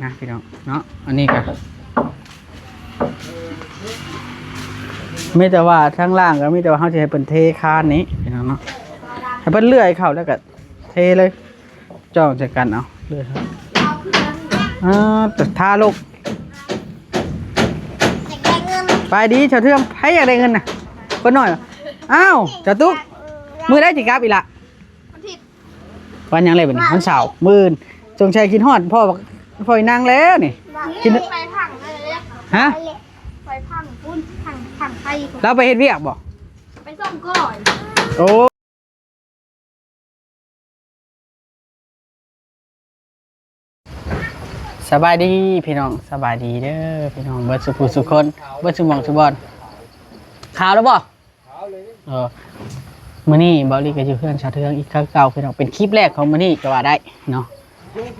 นะพี่น้องเนาะอันนี้ก็ไม่แต่ว่าทั้งล่างก็ไม่แต่ว่าเขาจะให้เป็นเทคานนี้พี่น้องเนาะให้เป็นเลื่อยเข้าแล้วก็เทเลยจ้องจากกันเอาเลื่อยแต่ทาลูกไปดีเฉาเทื่อมให้อยากได้เงินน่ะคนหน่อยอ้าวเจ้าตุ๊กมือได้จิกลับอีกละวันยังเลยเป็นวันเสาร์มื่นจงชัยกินฮอดพ่อบอกพ่อยนางแล้วนี่กินไปผังเลยฮะไปผังปุ้นผังไทยเราไปเฮ็ดเวียกบ่ไปส่งก่อนโอ้สบายดีพี่น้องสบายดีเด้อพี่น้องเบิดสุภูสุคนเบิดสุหม่องสุบอนข่าวแล้วบ่มื้อนี้เบาลีก็อยู่เพื่อนชาเทืองอีกครั้งเก่าพี่น้องเป็นคลิปแรกของมื้อนี้ก็ว่าได้เนาะ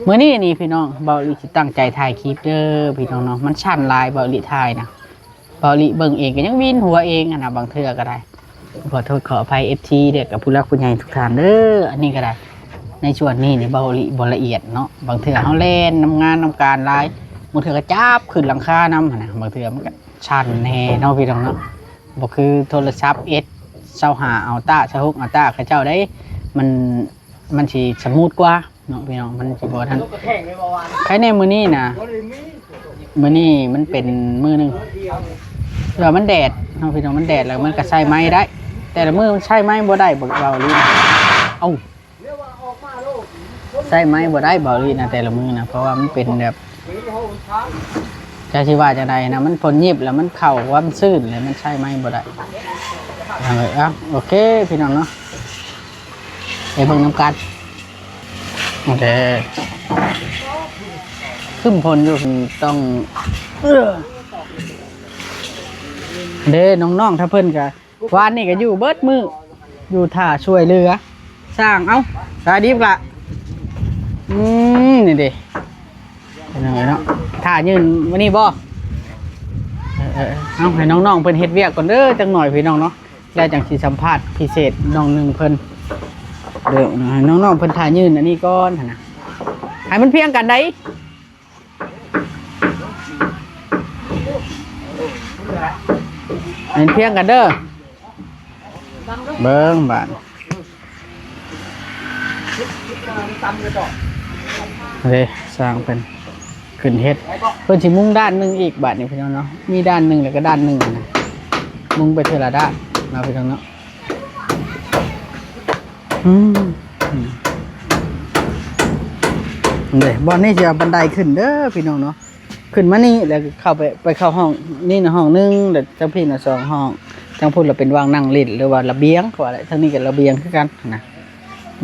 มื้อนี้นี่พี่น้องเบาลีสิตั้งใจถ่ายคลิปเด้อพี่น้องเนาะมันชั่นลายเบาลีถ่ายนะเบาลีเบิ่งเองก็ยังวินหัวเองนะบางเทื่อก็ได้ขอโทษขออภัย FT เด็กกับผู้รักผู้ใหญ่ทุกท่านเด้ออันนี้ก็ได้ในส่วนนี้นี่เบาลีบ่ละเอียดเนาะบางเทื่อเฮาเล่นนำงานนำการหลายบางเทื่อก็จับขึ้นหลังคานำนะบางเทื่อมันก็ชั่นแน่เนาะพี่น้องเนาะบ่คือโทรศัพท์เจ้าหาเอาต้าชะฮุกเอาต้าข้าเจ้าได้มันสิสมูทกว่าเนาะพี่น้องมันสิบ่ทันใครในมื้อนี้นะมื้อนี้มันเป็นมื้อนึงเดี๋ยวมันแดดเนาะพี่น้องมันแดดแล้วมันก็ใช้ไม้ได้แต่ละมื้อมันใช้ไม้บ่ได้บ่เบาลีเอ้าใช้ไม้บ่ได้เบาลีนะแต่ละมื้อนะเพราะว่ามันเป็นแบบจะสิว่าจังไดนะมันฝนยิบแล้วมันเข้าว่ามันซื่นเลยมันใช้ไม้บ่ได้โอเคพี่น้องเนาะไปเบิ่งน้ำกันโอเคขึ้นพลอยู่ต้องเด้น้องๆถ้าเพิ่นกะวานนี่ก็อยู่เบิดมืออยู่ท่าช่วยเรือสร้างเอ้าสาดีกะนี่เด้เป็นยังไงเนาะท่ายืนวันนี้บ่เอาให้น้องๆเพิ่นเฮ็ดเวียกก่อนเด้อจังหน่อยพี่น้องเนาะแล้วจังสิสัมภาษณ์พิเศษน้องหนึ่งเพิ่นเด้อน้องๆเพิ่นถ่ายยืนอันนี้ก่อนนะให้มันเพียงกันได้ให้เพียงกันเด้อเบิ่งบาดเด้สร้างเพิ่นขึ้นเฮ็ดเพิ่นสิมุ่งด้านนึงอีกบาดนี่พี่น้องเนาะมีด้านนึงแล้วก็ด้านนึงนะมุ่งไปเทอละด้านเราไปทางนั้นเลยบอลนี่จะบันไดขึ้นเด้อพี่น้องเนาะขึ้นมานี่แล้วเข้าไปเข้าห้องนี่นะห้องนึงเดี๋ยวจังพี่นะ2ห้องจังพูดเราเป็นวางนั่งเล่นหรือว่าระเบียงกว่าอะไรทั้งนี้กับระเบียงคือกันนะ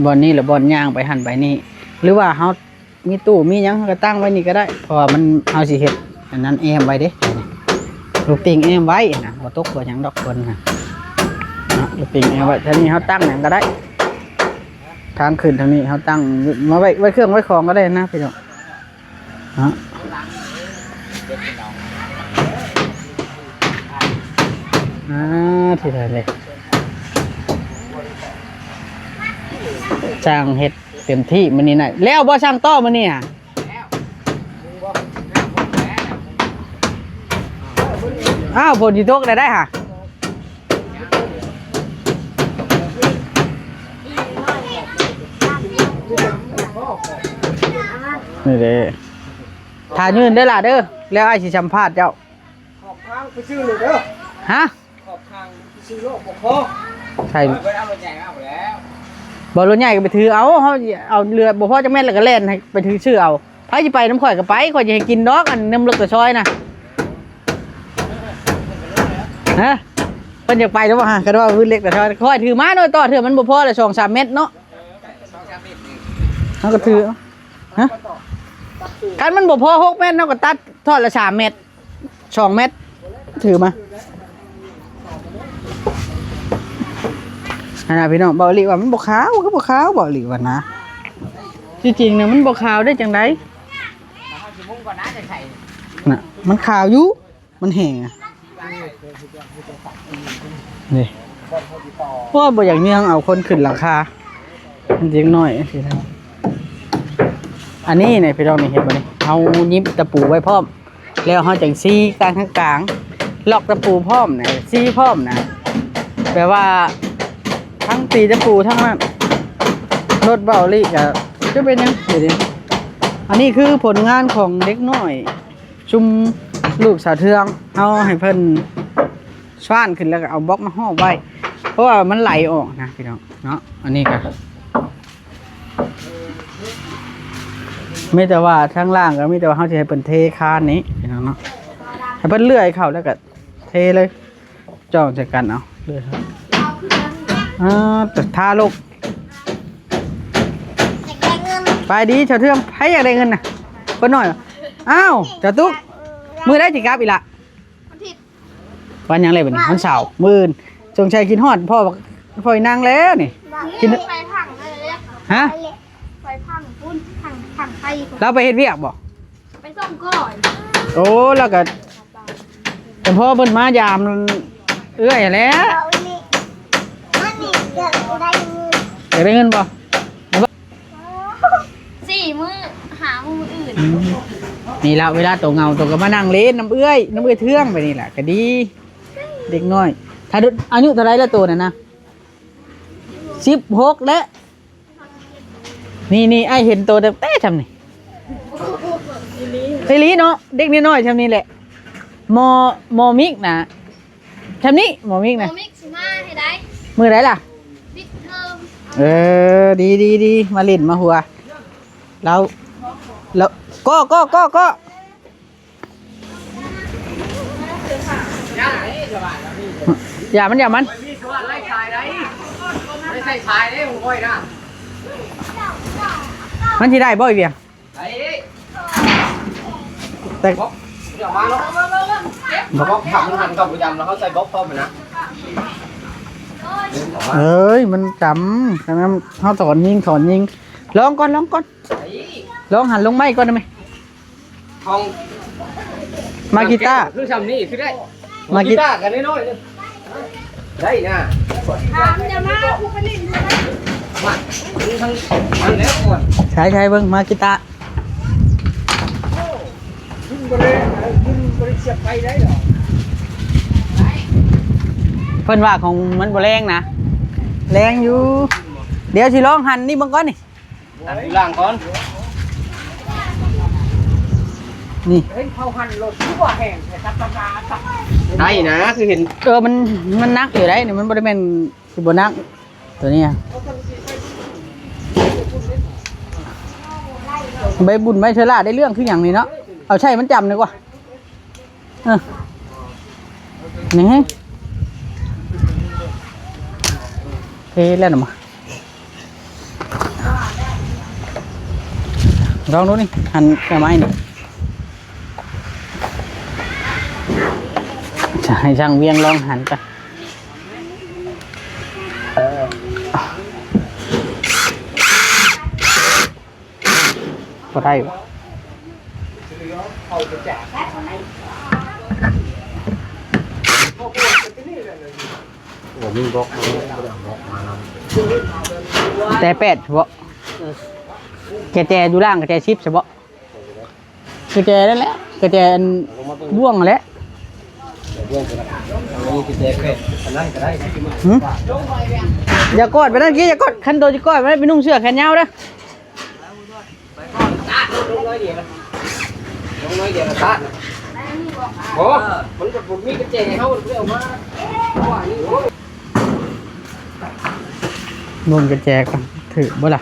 บอลนี่หรือบอลย่างไปหันไปนี่หรือว่าเฮามีตู้มียังก็ตั้งไว้นี่ก็ได้เพราะมันเฮาสิเฮ็ดอันนั้นแอมไว้เด้ลูกติงแอมไว้นะบ่ตกบ่หยังดอกคนนะลูกติงแอมไว้ท่านี้เฮาตั้งหยังก็ได้ทางขึ้นทางนี้เขาตั้งมาไว้เครื่องไว้ของก็ได้นะพี่น้องที่ไหนเลยช่างเฮ็ดเต็มที่มันนี่ไหนแล้วบ่ช่างต้อมันนี่อ่ะอ้าวฝนที่ตกได้ค่ะนี่เด้ถ่ายยืนได้ล่ะเด้อแล้วไอ้สิสัมภาษณ์เจ้าขอบทางไปซื้อเลยเด้อฮะขอบทางไปซื้อโลกบ่พอใช่บ่เอารถใหญ่มาแล้วบ่รถใหญ่ก็ไปถือเอาเฮาเอาเรือบ่พอจังแม่นแล้วก็แล่นให้ไปถือชื่อเอาไผสิไปน้ำข่อยก็ไปข่อยสิให้กินดอกอันน้ำลึกตะซอยน่ะฮะเพิ่นอยากไปแล้วบ่ฮะก็ว่าพื้นเล็กตะซอยข่อยถือมาหน่อยต่อเถื่อมันบ่พอเลย 2-3 เม็ดเนาะเฮาก็ถือฮะกันมันบ่พอ6 เม็ดเนาะก็ตัดทอดละ3 เม็ด2 เม็ดถือมานะพี่น้องบอกหลีว่ามันบ่ขาวก็บ่ขาวบอกหลีว่านะจริงๆเนี่ยมันบ่ขาวได้จังไดน่ะมันขาวอยู่มันแห้งอ่ะนี่เพราะบ่อย่างนี้เอาคนขึ้นหลังคามันเล็กน้อยสินะอันนี้เนี่ยพี่น้องนี่เห็นบ่นี่เฮา ายิบตะปูไว้พร้อมแล้วเขาจังซี่กลางกลางล็อกตะปูพร้อมนะซี่พร้อมนะแปลว่าทั้งตีตะปูทั้งนั้นรถเบาลี่กับจะเป็นยังเดี๋ยวนี้อันนี้คือผลงานของเด็กน้อย ชุมลูกสาวเทืองเอาให้เพิ่นสว่านขึ้นแล้วก็เอาบล็อกมาห่อไว้เพราะว่ามันไหลออกนะพี่น้องเนาะอันนี้ก็ไม่แต่ว่าทั้งล่างก็ไม่แต่ว่าเขาจะให้เพิ่นเทคานนี้พี่น้องเนาะให้เพิ่นเลื่อยเข้าแล้วก็เทเลยจ้องจากกันเอาเลื่อยเข้าแต่ทาลูกไปดีชาวเทืองให้อยากได้เงินนะคนหน่อยอ้าวเจ้าตุ๊กมือได้จิกลับอีกละวันยังเลยเป็นวันเสาร์มื่นจงชัยกินฮอดพ่อบอกพ่อนั่งแล้วนี่กิน ไฟพังอะไรเนี่ย ฮะ ไฟพังปุ้นพังไฟ เราไปเฮ็ดเวียกบ่ ไปซ่อมก่อน โอ้แล้วก็แต่พ่อเพิ่นมายามเอื้อยแล้วอยากได้เงินบ่ 4 มื้อหามื้ออื่น นี่ละเวลาตัวเงาตัวก็มานั่งเล่นน้ำเอื้อยเทื่องไปนี่แหละก็ดีเด็กน้อยถ้าอายุเท่าไรแล้วตัวน่ะนะ16แล้วนี่ไอเห็นตัวเต้ทำนี่เฮลีเนาะเด็กน้อยๆทำนี่แหละมอมิกนะทำนี่มอมิกนะ โมมิกสิมาให้ได้ มือไหนล่ะ บิ๊กเทิม ดีมาเล่นมาหัวแล้วก็อย่ามันไม่ใช่ชายได้ผมค่อยนะมันที่ได้บ่อยเบียงแต่ เดี๋ยวมาเนาะบล็อกทำมันกับประจำแล้วเขาใส่บล็อกเพิ่มนะ เอ้ยมันจำฉะนั้นเขาสอนยิงลองก่อนลองหันลงไม้ก่อนได้ไหม ห้อง มากีตาร์ คือทำนี่คือได้มากีตาร์กันน้อยๆได้นะ จะมาคุกไปลิ้นใช่ไหม มาทั้งมันแล้วก่อน ใช้เบิ้งมากีตาร์ ขึ้นบริเสียบไปได้หรอ เพิ่นว่าของมันบ่แรงนะแรงอยู่เดี๋ยวสิลองหันนี่เบิ่งก่อนนี่ ตัดล่างก่อน นี่ ได้นะคือเห็น มันนักอยู่ได้นี่มันบ่ได้แม่นสิบ่นักตัวนี้ใบบุญใบเชอร่าได้เรื่องคืออย่างนี้เนาะเอาใช่มันจำดีกว่านี่เทแล้วนะมาลองดูนี่หันแค่ไม้นี่จะให้ช่างเวียงลองหันกันก็ได้อยู่ โอ้มีบล็อกมา แต่8เฉพาะแจอยู่ล่างกับแจชิปเฉพาะคือแจนั่นแหละกระแจบ่วงแหละ เรื่องกันอันนี้คือเด็กเว้ยอันนั้นก็ได้ อย่ากอดไปนั่นกี้อย่ากอดคันโดจะกอดไปนุ่งเสื้อแขนยาวเด้อ ลงน้อยเดียวนะตัดโอ้มันกับผมมีกระเจงเขาเรียกมาว่านี่โอ้ นุ่งกระแจกันถือบ่ล่ะ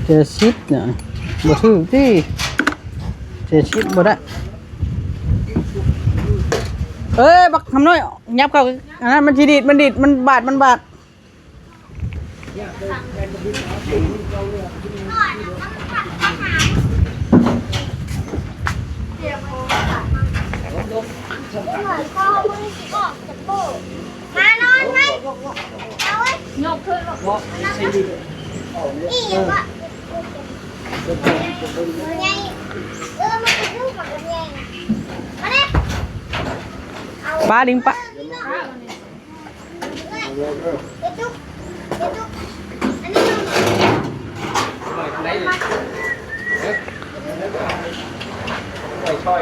เจอชิปเนี่ยบ่ถือที่เจอชิปบ่ได้บักทำน้อยยับเข้าอันนั้นมันดีดมันบาดมานอนไหมเอาไว้ยกขึ้นหรอกอีกอย่างวะไงมันจะยุ่งกับมันไงมาเนี่ย ปลาลิงปลา เดี๋ยวจุ๊บอันนี้ ซอย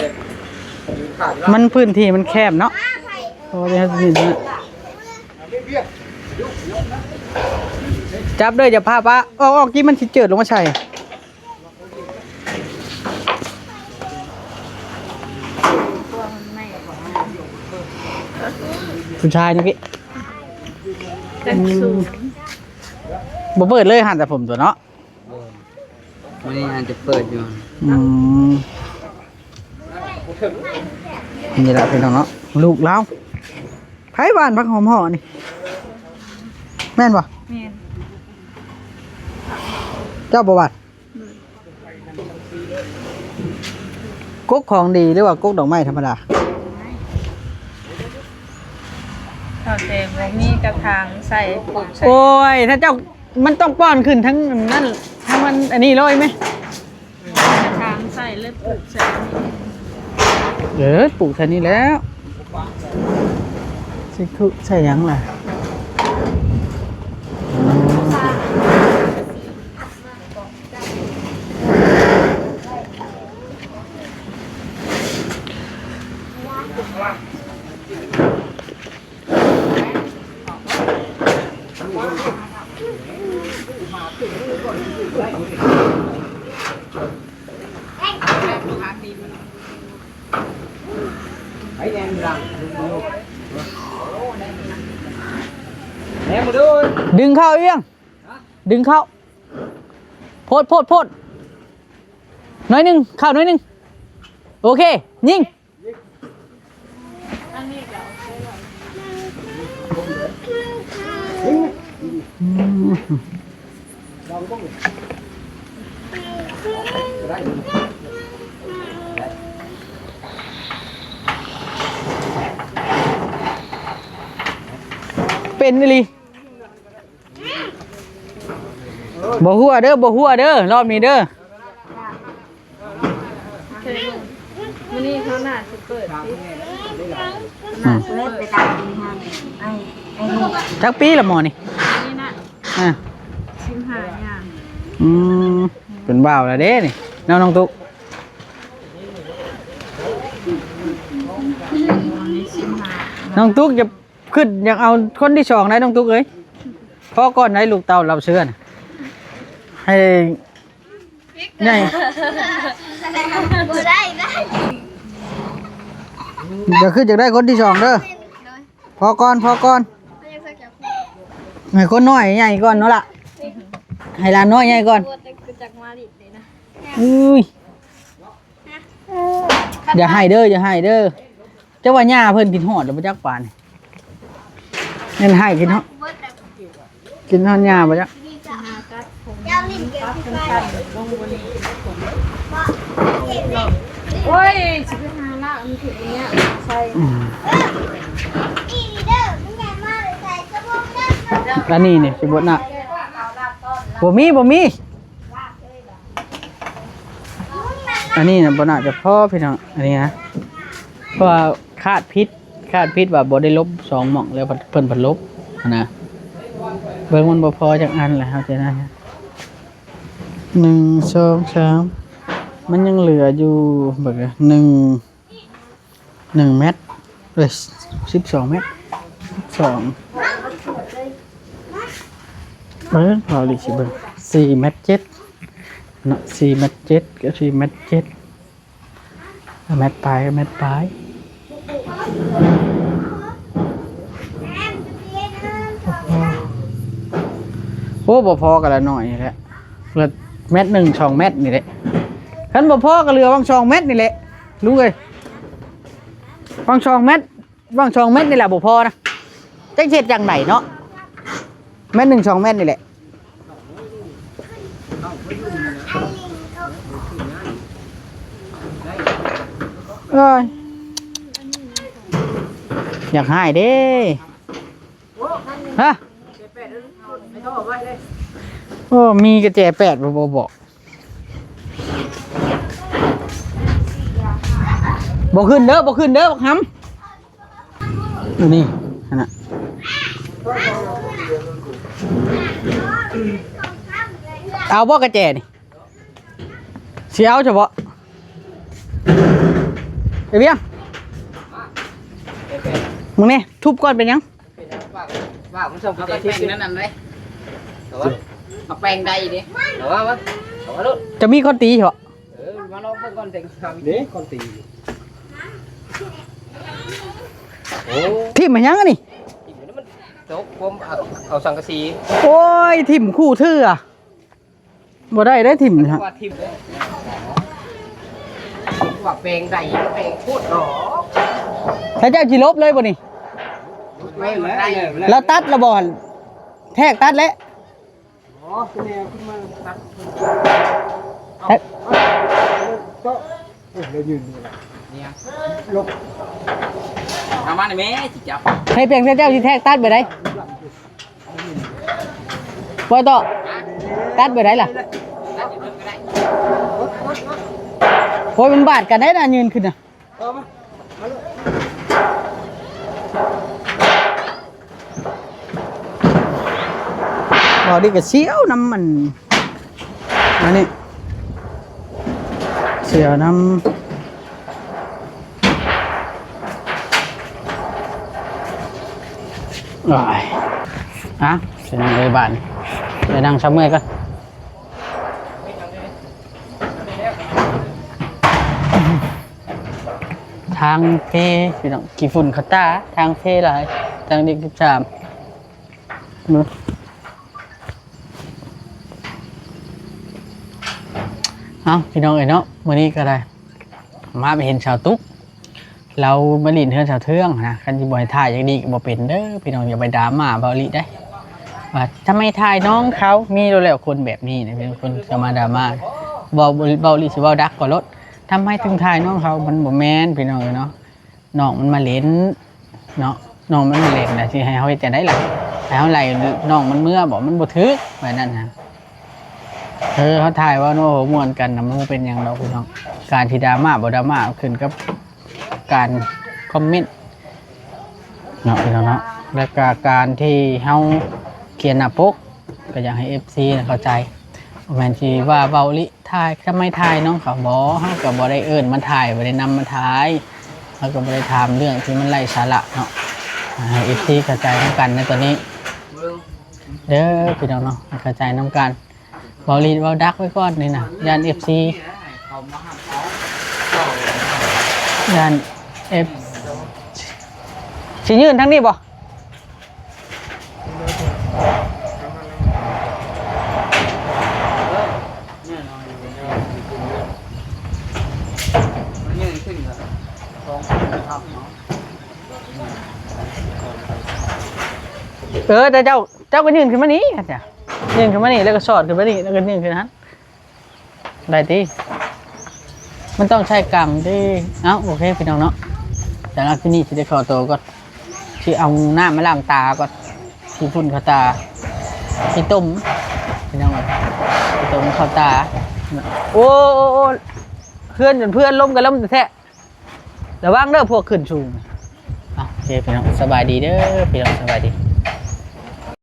ขาด มันพื้นที่มันแคบเนาะโอ้ยสินะจับด้วยอย่าพาปะออกกี้มันสิเจิดลงมาใช่ผู้ชายนี่พี่บ่เปิดเลยหันแต่ผมตัวเนาะ วันนี้อาจจะเปิดอยู่ นี่แหละเป็นของเนาะลูกเราไผ่บ้านพักหอมห่อนี่แม่นบ่ แม่น เจ้าประวัติกุ๊กของดีหรือว่ากุ๊กดอกไม้ธรรมดา ข้าวแตงบ่มีกระถางใส่ปลูกใส่ โอ้ยถ้าเจ้ามันต้องป้อนขึ้นทั้งนั่นทั้งมันอันนี้เลยไหม กระถางใส่เลยปลูกใส่นี่ ปลูกแค่นี้แล้วสิคือใช่ยังล่ะไอ้แดงดังแหนมาดู ดึงเข้าเอี้ยงดึงเข้าโพดน้อยหนึ่งเข้าน้อยหนึ่งโอเคยิงเป็นนี่บ่หัวเด้อรอบนี้เด้อ มื้อนี้เขาน่าสิเปิดสิ จักปีละหมอนี่ นี่น่ะ อ่ะ 15อย่าง เป็นบ่าวแล้วเด้นี่น้องตุ๊ก นี่15 น้องตุ๊กจะขึ้นอยากเอาคนที่สองได้น้องตุ๊กเอ้ยพ่อก่อนได้ลูกเต่าเราเชื่อนะให้ใหญ่ บ่ได้ เดี๋ยวขึ้นจากได้คนที่สองเด้อพอก่อนให้คนน้อยใหญ่ก่อนเนาะล่ะให้หลานน้อยใหญ่ก่อนอุ้ยอย่าให้เด้อเจ้าว่าหญ้าเพิ่นกินหอดแล้วบ่จักปานนั่นให้กินหอดหญ้าบ่จัก โอ้ยสิไปหาละมันถึงเนี้ยใส่ แล้วนี่สิบ่น่ะบ่มีอันนี้น่ะบ่น่าจะพอพี่น้องอันนี้นะเพราะว่าคาดพิษว่าบ่ได้ลบ2หม่องแล้วเพิ่นลบนะเบิ่งมันบ่พอจักอันแหละครับเจ้านะ1 2 3มันยังเหลืออยู่เบิก1เมตร12เมตร12เบิ่งพอลิสิเบิ่ง4เมตร7เนาะ4เมตร7ก็4เมตร7เมตรปลายโอ้บ่พอกันละหน่อยนี่แหละเหลือเมตร1 2เมตรนี่แหละคันบ่พอก็เหลือบาง2เมตรนี่แหละลุงเอ้ยบาง2เมตรนี่แหละบ่พอนะจักเฮ็ดจังไดเนาะเมตร1 2เมตรนี่แหละเอ้ยอยากหายเด้ฮะโอ้มีกระแจ8บ่บอกบ่ขึ้นเด้อบักหำนี่นั่นน่ะเอาบ่กระแจนี่สิเอาเฉพาะ เดี๋ยวเบี้ยมึงนี่ทุบก้อนเป็นยัง ว่าผมส่ง เอา ไป ไป ที่ แป้งนั่นเลยเอาแป้งใดดิ เอาว่าเอาว่าลูก จะมีคนตีเหรอ มาลองเพิ่งก่อนเต็งนี่ก่อนตีโอ้ ทิ่มมันยังอะนี่ ทีมันมันโจ๊กผมเอาสังกะสี โอ้ยทิ่มคู่ทื่ออะบ่ได้ได้ทิ่มฮะ ว่าทิมเลยว่าแปลงใดแปลงโคตรหรอ ถ้าเจ้าจิลบเลยบ่นี่ แปลงมันได้ แล้วตัดระบอนแทกตัดแล้ว อ๋อคือแนวขึ้นมาตัด แทก ก็เรายืนนี่แหละ เนี่ย ลบ เอามาหน่อยแม่จิจับ ให้เพียงแต่เจ้าสิแทกตัดไปได้บ่ต่อตัดไปได้ล่ะ ตัดอยู่เพิ่งก็ได้ โอ้ยมันบาดกันได้นะยืนขึ้นน่ะ เอามา บ่ดีก็เสียวน้ำมันอันนี้เสียวน้ำอ้ายฮะเสียงเลยบานไปนั่งช้ำเมื่อยก่อนทางเพพี่น้องกี่ฝุ่นเขาตาทางเพหลายทางเด็ก13มื้อเอาพี่น้องเอ้ยเนาะมื้อนี้ก็ได้มาไปเห็นชาวตุ๊กเรามาลินเทือนชาวเทืองนะคันสิบ่ให้ถ่ายอย่างดีก็บ่เป็นเด้อพี่น้องอย่าไปด่ามาเบาลิได้ว่าทำไมถ่ายน้องเขามีแล้วคนแบบนี้นะเป็นคนจะมาด่ามาเบาลิสิเว้าดักกว่ารถทำไมถึงถ่ายน้องเขามันบ่แม่นพี่น้องเอ้ยเนาะน้องมันมาเล่นเนาะน้องมันมาเล่นน่ะสิให้เฮาเฮ็ดจังได๋ล่ะให้เฮาไล่น้องมันเมื่อบ่มันบ่ถึกแบบนั้นฮะเขาถ่ายว่าโอ้โหม่วนกันนะมันบ่เป็นหยังดอกพี่น้องการที่ดราม่าบ่ดราม่าขึ้นกับการคอมเมนต์เนาะพี่น้องเนาะแล้วก็การที่เฮาเขียนหน้าปกก็อยากให้ FC น่ะเข้าใจแม่นที่ว่าเบาลิถ่ายทำไมถ่ายน้องเขาบ่เฮาก็บ่ได้เอิ้นมันถ่ายบ่ได้นำมาถ่ายเฮาก็บ่ได้ถามเรื่องที่มันไร้สาระเนาะให้ FC เข้าใจนำกันในตัวนี้เด้อพี่น้องเนาะให้เข้าใจนำกันเบาลิเว้าดักไว้ก่อนนี่นะย่าน FC เขามาห้ามเขา ย่าน F สิยืนทั้งนี้บ่ มันยืนขึ้นเหรอสองคนครับเนาะ แต่เจ้าก็ยืนขึ้นมานี้จ้ะยืนขึ้นมานี่แล้วก็สอดขึ้นมานี่แล้วก็ยืนขึ้นนั้นได้ติมันต้องใช้กรรมดิเอ้าโอเคพี่น้องเนาะแต่ละที่นี่สิได้ขอตัวก่อนที่เอาหน้ามาล้างตาก่อนที่พุ่นเข้าตาที่ต้มพี่น้องที่ต้มเข้าตาโอ้เพื่อนจนเพื่อนล้มกันแล้วมันแท้ระวังเด้อพวกขึ้นชูโอเคพี่น้องสบายดีเด้อพี่น้องสบายดี